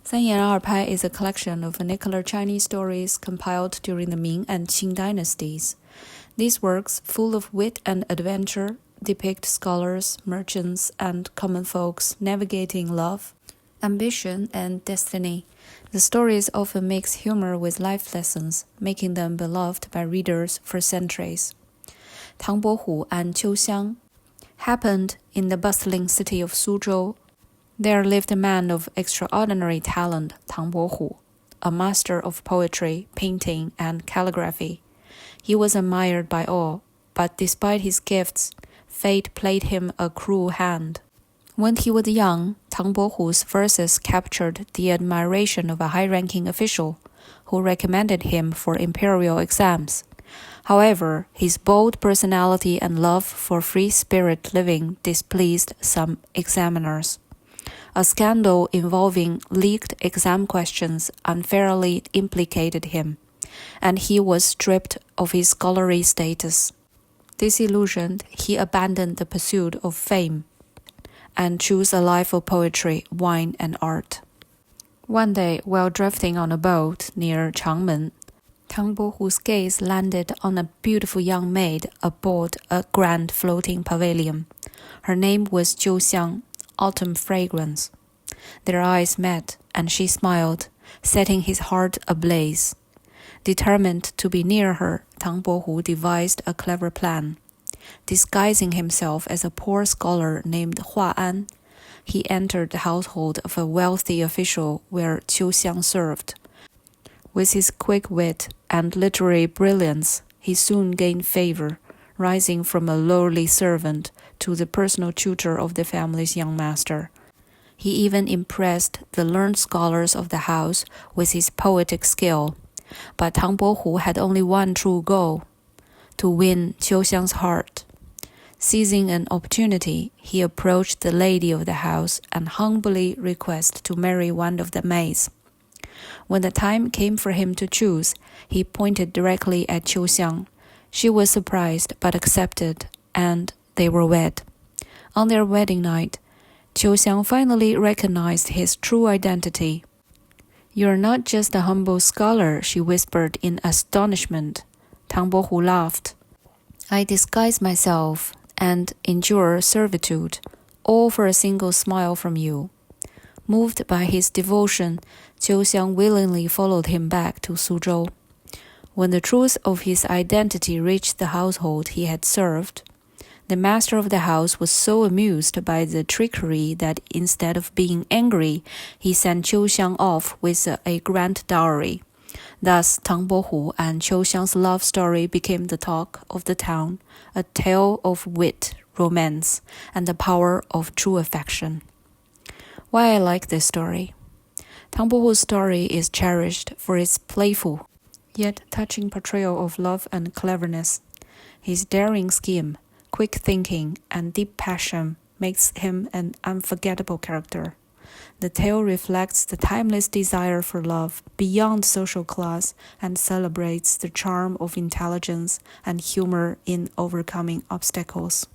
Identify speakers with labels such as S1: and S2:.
S1: Sanyan Erpai is a collection of vernacular Chinese stories compiled during the Ming and Qing dynasties. These works, full of wit and adventure, depict scholars, merchants, and common folks navigating love, ambition, and destiny. The stories often mix humor with life lessons, making them beloved by readers for centuries. Tang Bohu and Qiu Xiang happened in the bustling city of Suzhou. There lived a man of extraordinary talent, Tang Bohu, a master of poetry, painting, and calligraphy. He was admired by all, but despite his gifts, fate played him a cruel hand. When he was young, Tang Bohu's verses captured the admiration of a high-ranking official, who recommended him for imperial exams. However, his bold personality and love for free-spirit living displeased some examiners. A scandal involving leaked exam questions unfairly implicated him, and he was stripped of his scholarly status. Disillusioned, he abandoned the pursuit of fame and chose a life of poetry, wine, and art. One day, while drifting on a boat near Changmen, Tang Bohu's gaze landed on a beautiful young maid aboard a grand floating pavilion. Her name was Qiu Xiang, autumn fragrance. Their eyes met, and she smiled, setting his heart ablaze. Determined to be near her, Tang Bohu devised a clever plan. Disguising himself as a poor scholar named Hua An, he entered the household of a wealthy official where Qiu Xiang served. With his quick wit and literary brilliance, he soon gained favor, rising from a lowly servant to the personal tutor of the family's young master. He even impressed the learned scholars of the house with his poetic skill. But Tang Bohu had only one true goal: to win Qiu Xiang's heart. Seizing an opportunity, he approached the lady of the house and humbly requested to marry one of the maids. When the time came for him to choose, he pointed directly at Qiu Xiang. She was surprised but accepted, and they were wed. On their wedding night, Qiu Xiang finally recognized his true identity. "You're not just a humble scholar," she whispered in astonishment. Tang Bohu laughed. "I disguise myself and endure servitude, all for a single smile from you." Moved by his devotion, Qiu Xiang willingly followed him back to Suzhou. When the truth of his identity reached the household he had served, the master of the house was so amused by the trickery that instead of being angry, he sent Qiu Xiang off with a grand dowry. Thus, Tang Bohu and Qiu Xiang's love story became the talk of the town, a tale of wit, romance, and the power of true affection. Why I like this story? Tang Bohu's story is cherished for its playful, yet touching portrayal of love and cleverness. His daring scheme, quick thinking, and deep passion makes him an unforgettable character. The tale reflects the timeless desire for love beyond social class and celebrates the charm of intelligence and humor in overcoming obstacles.